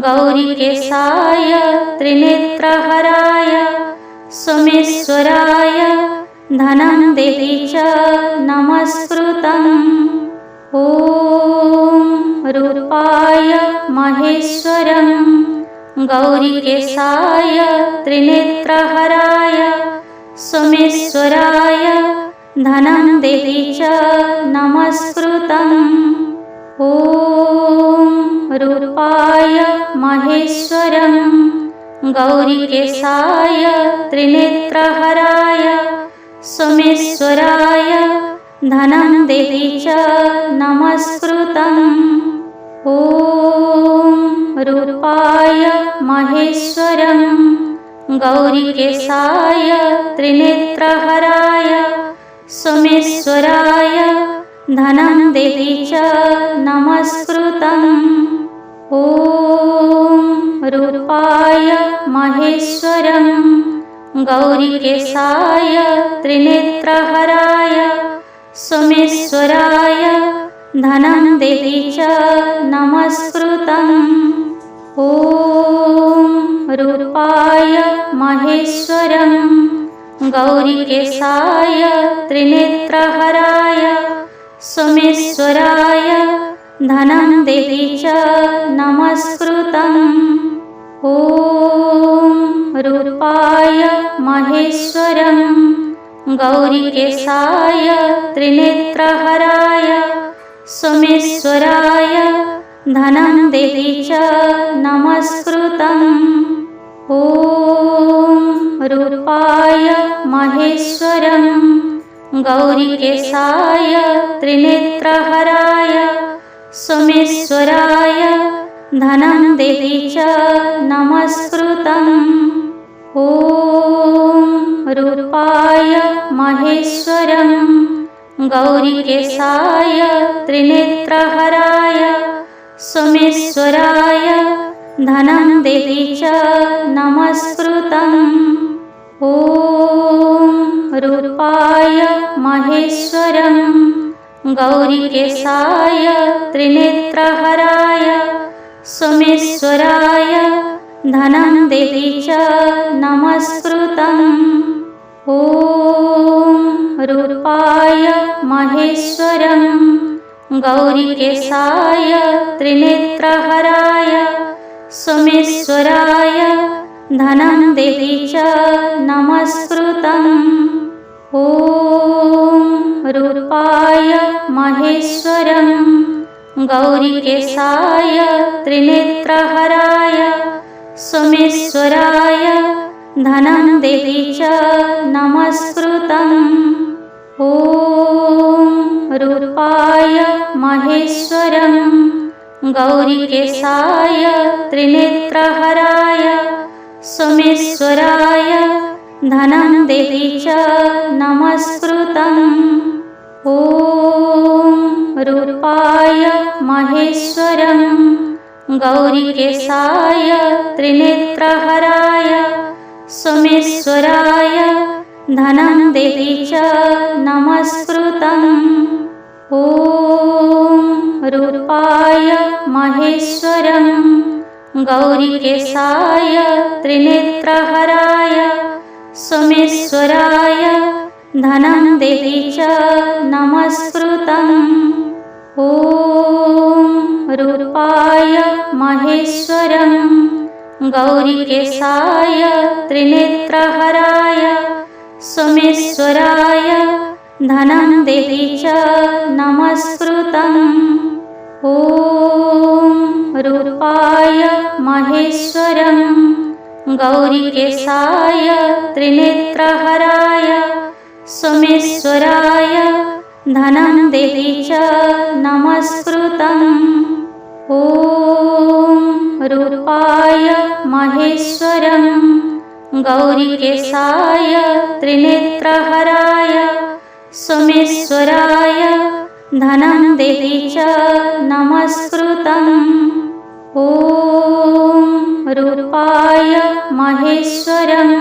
गौरीकेशाय त्रिनेत्रहराय सोमेश्वराय धनं देहि च नमस्कृतम्। ॐ रूपाय महेश्वरं गौरीकेशाय त्रिनेत्रहराय सोमेश्वराय धनं देहि च नमस्कृतम्। ॐ रूपाय महेश्वरं गौरीकेशाय त्रिनेत्रहराय सोमेश्वराय धनं देहि च नमस्कृतम्। ॐ रूपाय महेश्वरं गौरीकेशाय त्रिनेत्रहराय सोमेश्वराय धनं देहि च नमस्कृतम्। ॐ रूपाय महेश्वरं गौरीकेशाय त्रिनेत्रहराय सोमेश्वराय धनं देहि च नमस्कृतम्। ॐ रूपाय महेश्वरं गौरीकेशाय त्रिनेत्रहराय सोमेश्वराय धनं देहि च नमस्कृतम्। ॐ रूपाय महेश्वरं गौरीकेशाय त्रिनेत्रहराय सोमेश्वराय धनं देहि च नमस्कृतम्। ॐ रूपाय महेश्वरं गौरीकेशाय त्रिनेत्रहराय सोमेश्वराय धनं देहि च नमस्कृतम्। ॐ रूपाय महेश्वरं गौरीकेशाय त्रिनेत्रहराय सोमेश्वराय धनं देहि च नमस्कृतम्। ॐ रूपाय महेश्वरं गौरीकेशाय त्रिनेत्रहराय सोमेश्वराय धनं देहि च नमस्कृतम्। ॐ रूपाय महेश्वरं गौरीकेशाय त्रिनेत्रहराय सोमेश्वराय धनं देहि च नमस्कृतम्। ॐ रूपाय महेश्वरं गौरीकेशाय त्रिनेत्रहराय सोमेश्वराय धनं देहि च नमस्कृतम्। ॐ रूपाय महेश्वरं गौरीकेशाय त्रिनेत्रहराय सोमेश्वराय धनं देहि च नमस्कृतम्। ॐ रूपाय महेश्वरं गौरीकेशाय त्रिनेत्रहराय सोमेश्वराय धनं देहि च नमस्कृतम्। ॐ रूपाय महेश्वरं गौरीकेशाय त्रिनेत्रहराय सोमेश्वराय धनं देहि च नमस्कृतम्। ॐ रूपाय महेश्वरं गौरीकेशाय त्रिनेत्रहराय सोमेश्वराय धनं देहि च नमस्कृतम्। ॐ रूपाय महेश्वरं गौरीकेशाय त्रिनेत्रहराय सोमेश्वराय धनं देहि च नमस्कृतम्। ॐ रूपाय महेश्वरं गौरीकेशाय त्रिनेत्रहराय सोमेश्वराय धनं देहि च नमस्कृतम्। ॐ रूपाय महेश्वरं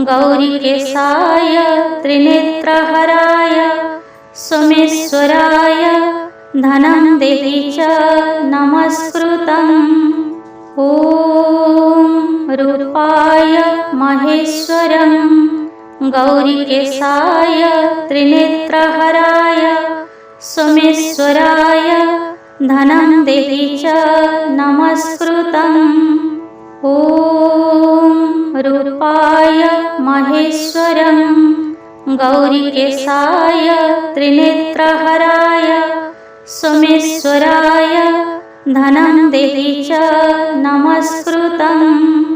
गौरीकेशाय त्रिनेत्रहराय सोमेश्वराय धनं देहि च नमस्कृतम्। ॐ रूपाय महेश्वरं गौरीकेशाय त्रिनेत्रहराय सोमेश्वराय धनं देहि च नमस्कृतम्। ॐ रूपाय महेश्वरं गौरीकेशाय त्रिनेत्रहराय सोमेश्वराय धनं देहि च नमस्कृतम्।